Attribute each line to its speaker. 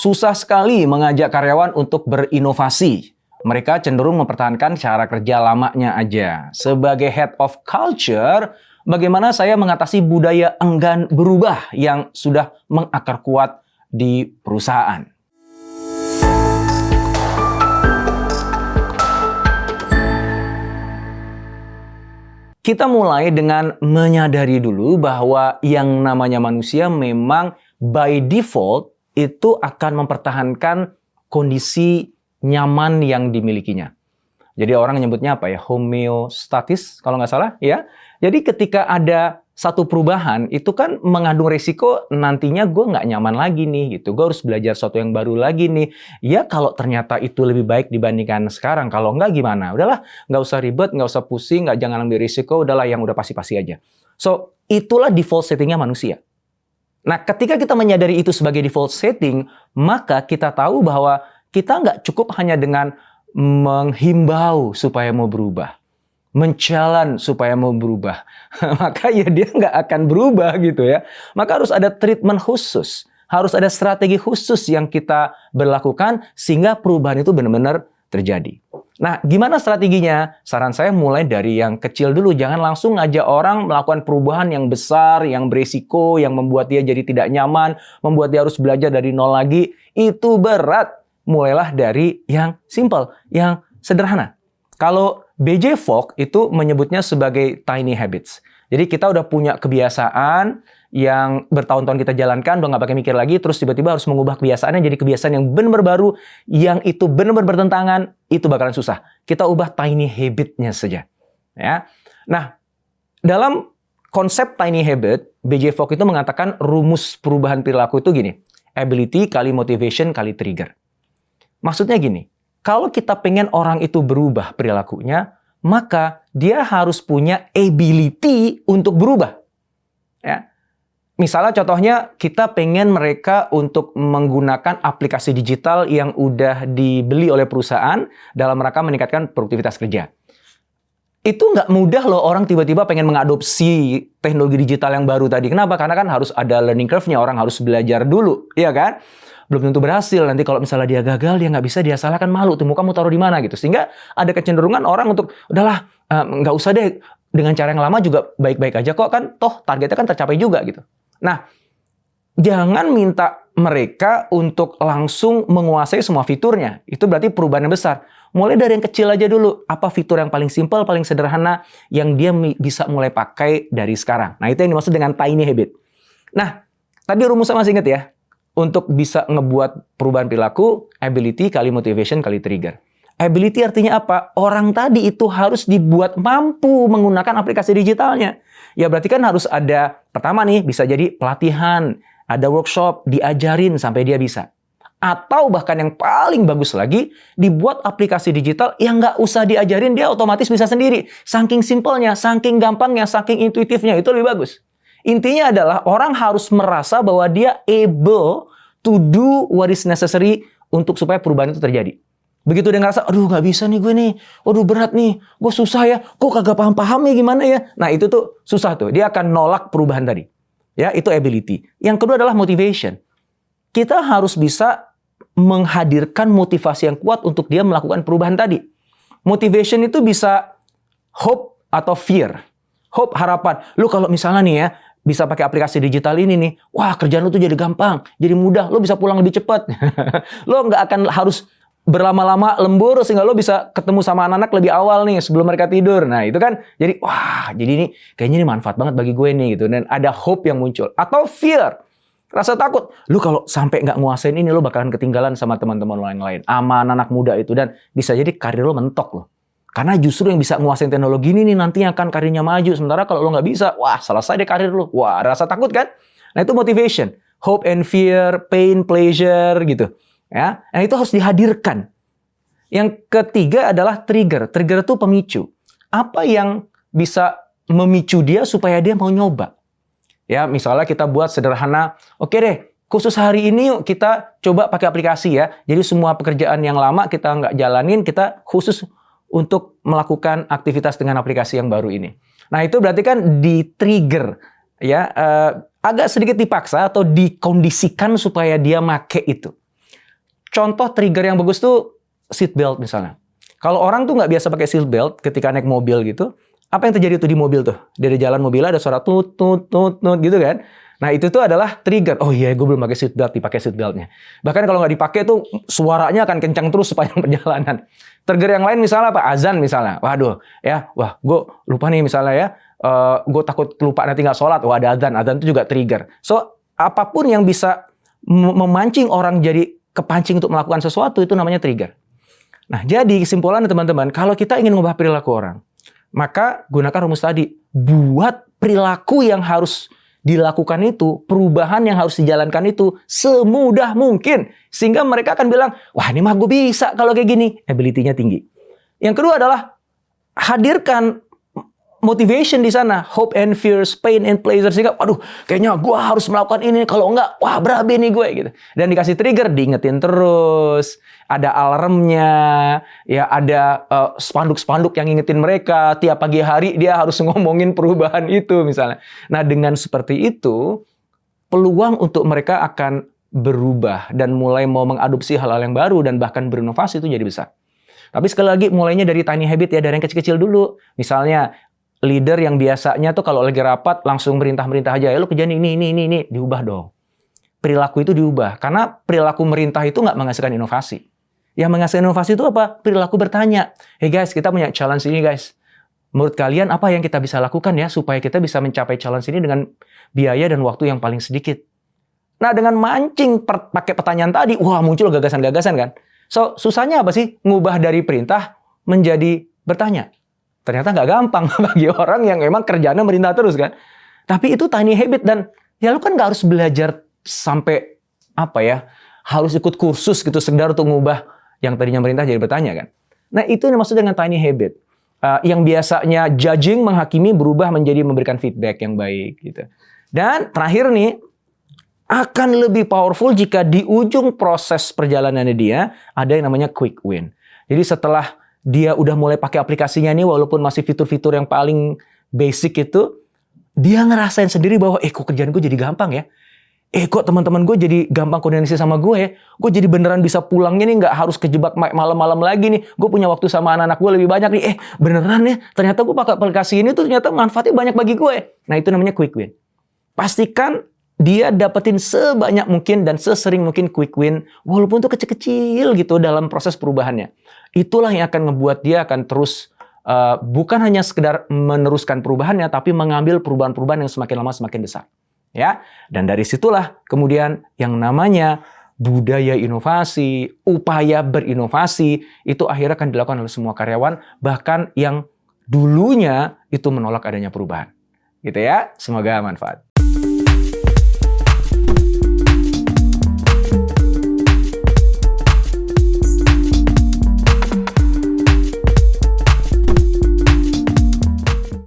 Speaker 1: Susah sekali mengajak karyawan untuk berinovasi. Mereka cenderung mempertahankan cara kerja lamanya aja. Sebagai head of culture, bagaimana saya mengatasi budaya enggan berubah yang sudah mengakar kuat di perusahaan? Kita mulai dengan menyadari dulu bahwa yang namanya manusia memang by default itu akan mempertahankan kondisi nyaman yang dimilikinya. Jadi orang nyebutnya apa ya? Homeostatis kalau nggak salah ya. Jadi ketika ada satu perubahan itu kan mengandung resiko nantinya gue nggak nyaman lagi nih gitu. Gue harus belajar sesuatu yang baru lagi nih. Ya kalau ternyata itu lebih baik dibandingkan sekarang. Kalau nggak gimana? Udahlah nggak usah ribet, nggak usah pusing, jangan ambil risiko. Udahlah yang udah pasti-pasti aja. So itulah default settingnya manusia. Nah, ketika kita menyadari itu sebagai default setting, maka kita tahu bahwa kita nggak cukup hanya dengan menghimbau supaya mau berubah, men-challenge supaya mau berubah. Maka ya dia nggak akan berubah gitu ya. Maka harus ada treatment khusus, harus ada strategi khusus yang kita berlakukan sehingga perubahan itu benar-benar terjadi. Nah, gimana strateginya? Saran saya mulai dari yang kecil dulu. Jangan langsung ngajak orang melakukan perubahan yang besar, yang berisiko, yang membuat dia jadi tidak nyaman, membuat dia harus belajar dari nol lagi. Itu berat. Mulailah dari yang simple, yang sederhana. Kalau B.J. Fogg itu menyebutnya sebagai tiny habits. Jadi kita udah punya kebiasaan yang bertahun-tahun kita jalankan, udah nggak pakai mikir lagi, terus tiba-tiba harus mengubah kebiasaannya jadi kebiasaan yang benar-benar baru, yang itu benar-benar bertentangan, itu bakalan susah. Kita ubah tiny habit-nya saja. Ya. Nah, dalam konsep tiny habit, B.J. Fogg itu mengatakan rumus perubahan perilaku itu gini, ability kali motivation kali trigger. Maksudnya gini, kalau kita pengen orang itu berubah perilakunya, maka dia harus punya ability untuk berubah. Ya. Misalnya contohnya kita pengen mereka untuk menggunakan aplikasi digital yang udah dibeli oleh perusahaan dalam rangka meningkatkan produktivitas kerja. Itu nggak mudah loh orang tiba-tiba pengen mengadopsi teknologi digital yang baru tadi. Kenapa? Karena kan harus ada learning curve-nya, orang harus belajar dulu, iya kan? Belum tentu berhasil. Nanti kalau misalnya dia gagal, dia nggak bisa, dia salah kan malu. Tuh kamu taruh di mana gitu. Sehingga ada kecenderungan orang untuk, udahlah, nggak usah deh. Dengan cara yang lama juga baik-baik aja kok kan. Toh targetnya kan tercapai juga gitu. Nah, jangan minta mereka untuk langsung menguasai semua fiturnya. Itu berarti perubahan yang besar. Mulai dari yang kecil aja dulu. Apa fitur yang paling simpel, paling sederhana, yang dia bisa mulai pakai dari sekarang. Nah, itu yang dimaksud dengan tiny habit. Nah, tadi rumusnya masih ingat ya? Untuk bisa ngebuat perubahan perilaku, ability kali motivation kali trigger. Ability artinya apa? Orang tadi itu harus dibuat mampu menggunakan aplikasi digitalnya. Ya berarti kan harus ada, pertama nih bisa jadi pelatihan, ada workshop, diajarin sampai dia bisa. Atau bahkan yang paling bagus lagi, dibuat aplikasi digital yang nggak usah diajarin, dia otomatis bisa sendiri. Saking simpelnya, saking gampangnya, saking intuitifnya, itu lebih bagus. Intinya adalah orang harus merasa bahwa dia able to do what is necessary untuk supaya perubahan itu terjadi. Begitu dia ngerasa, aduh nggak bisa nih gue nih, aduh berat nih, gue susah ya, kok kagak paham-paham ya gimana ya. Nah itu tuh susah tuh, dia akan nolak perubahan tadi. Ya itu ability. Yang kedua adalah motivation. Kita harus bisa menghadirkan motivasi yang kuat untuk dia melakukan perubahan tadi. Motivation itu bisa hope atau fear. Hope, harapan. Lu kalau misalnya nih ya, bisa pakai aplikasi digital ini nih, wah kerjaan lu tuh jadi gampang, jadi mudah, lu bisa pulang lebih cepat. Lu nggak akan harus berlama-lama lembur sehingga lo bisa ketemu sama anak-anak lebih awal nih sebelum mereka tidur. Nah itu kan jadi wah jadi ini kayaknya ini manfaat banget bagi gue nih gitu. Dan ada hope yang muncul. Atau fear, rasa takut. Lu kalau sampai nggak nguasain ini lo bakalan ketinggalan sama teman-teman lo yang lain, sama anak muda itu, dan bisa jadi karir lo mentok loh. Karena justru yang bisa nguasain teknologi ini nih nantinya akan karirnya maju. Sementara kalau lo nggak bisa, wah selesai deh karir lo. Wah rasa takut kan? Nah itu motivation, hope and fear, pain, pleasure gitu. Ya, nah itu harus dihadirkan. Yang ketiga adalah trigger. Trigger itu pemicu. Apa yang bisa memicu dia supaya dia mau nyoba? Ya, misalnya kita buat sederhana, oke deh, khusus hari ini yuk kita coba pakai aplikasi ya. Jadi semua pekerjaan yang lama kita nggak jalanin, kita khusus untuk melakukan aktivitas dengan aplikasi yang baru ini. Nah itu berarti kan di-trigger, ya, agak sedikit dipaksa atau dikondisikan supaya dia make itu. contoh trigger yang bagus tuh seat belt misalnya. Kalau orang tuh nggak biasa pakai seat belt ketika naik mobil gitu, apa yang terjadi tuh di mobil tuh? Dari jalan mobil ada suara tut tut tut tut gitu kan? Nah itu tuh adalah trigger. Oh iya, gue belum pakai seat belt, dipakai seat beltnya. Bahkan kalau nggak dipakai tuh suaranya akan kencang terus sepanjang perjalanan. Trigger yang lain misalnya apa? Azan misalnya. Waduh, ya, gue lupa nih misalnya ya. Gue takut lupa nanti nggak sholat. Wah ada azan. Azan itu juga trigger. So apapun yang bisa memancing orang jadi kepancing untuk melakukan sesuatu itu namanya trigger. Nah jadi kesimpulannya teman-teman, kalau kita ingin mengubah perilaku orang, maka gunakan rumus tadi. Buat perilaku yang harus dilakukan itu, perubahan yang harus dijalankan itu semudah mungkin. Sehingga mereka akan bilang, wah ini mah gue bisa kalau kayak gini. Ability-nya tinggi. Yang kedua adalah hadirkan motivation di sana. Hope and fears, pain and pleasure. Sehingga, waduh kayaknya gue harus melakukan ini. Kalau enggak, wah berabe nih gue. Gitu. Dan dikasih trigger, diingetin terus. Ada alarmnya, ya ada spanduk-spanduk yang ngingetin mereka. Tiap pagi hari dia harus ngomongin perubahan itu misalnya. Nah dengan seperti itu, peluang untuk mereka akan berubah dan mulai mau mengadopsi hal-hal yang baru dan bahkan berinovasi itu jadi besar. Tapi sekali lagi mulainya dari tiny habit ya, dari yang kecil-kecil dulu. Misalnya leader yang biasanya tuh kalau lagi rapat langsung merintah-merintah aja, ya lu kerjaan ini, diubah dong. Perilaku itu diubah, karena perilaku merintah itu nggak menghasilkan inovasi. Yang menghasilkan inovasi itu apa? Perilaku bertanya. Hey guys, kita punya challenge ini guys. Menurut kalian apa yang kita bisa lakukan ya supaya kita bisa mencapai challenge ini dengan biaya dan waktu yang paling sedikit? Nah, dengan mancing pakai pertanyaan tadi, wah muncul gagasan-gagasan kan? So, susahnya apa sih? Ngubah dari perintah menjadi bertanya. Ternyata nggak gampang bagi orang yang memang kerjaannya merintah terus kan? Tapi itu tiny habit dan ya lu kan nggak harus belajar sampai apa ya? Harus ikut kursus gitu sekedar untuk ngubah yang tadinya merintah jadi bertanya kan. Nah itu yang maksud dengan tiny habit. Yang biasanya judging, menghakimi, berubah menjadi memberikan feedback yang baik gitu. Dan terakhir nih, akan lebih powerful jika di ujung proses perjalanannya dia ada yang namanya quick win. Jadi setelah dia udah mulai pakai aplikasinya nih, walaupun masih fitur-fitur yang paling basic itu, dia ngerasain sendiri bahwa kok kerjaan gue jadi gampang ya. Kok teman-teman gue jadi gampang koordinasi sama gue ya. Gue jadi beneran bisa pulangnya nih, nggak harus kejebak malam-malam lagi nih. Gue punya waktu sama anak-anak gue lebih banyak nih. Beneran ya, ternyata gue pakai aplikasi ini tuh ternyata manfaatnya banyak bagi gue. Nah itu namanya quick win. Pastikan dia dapetin sebanyak mungkin dan sesering mungkin quick win. Walaupun itu kecil-kecil gitu dalam proses perubahannya. Itulah yang akan ngebuat dia akan terus bukan hanya sekedar meneruskan perubahannya, tapi mengambil perubahan-perubahan yang semakin lama semakin besar. Ya, dan dari situlah kemudian yang namanya budaya inovasi, upaya berinovasi itu akhirnya akan dilakukan oleh semua karyawan, bahkan yang dulunya itu menolak adanya perubahan. Gitu ya, semoga manfaat.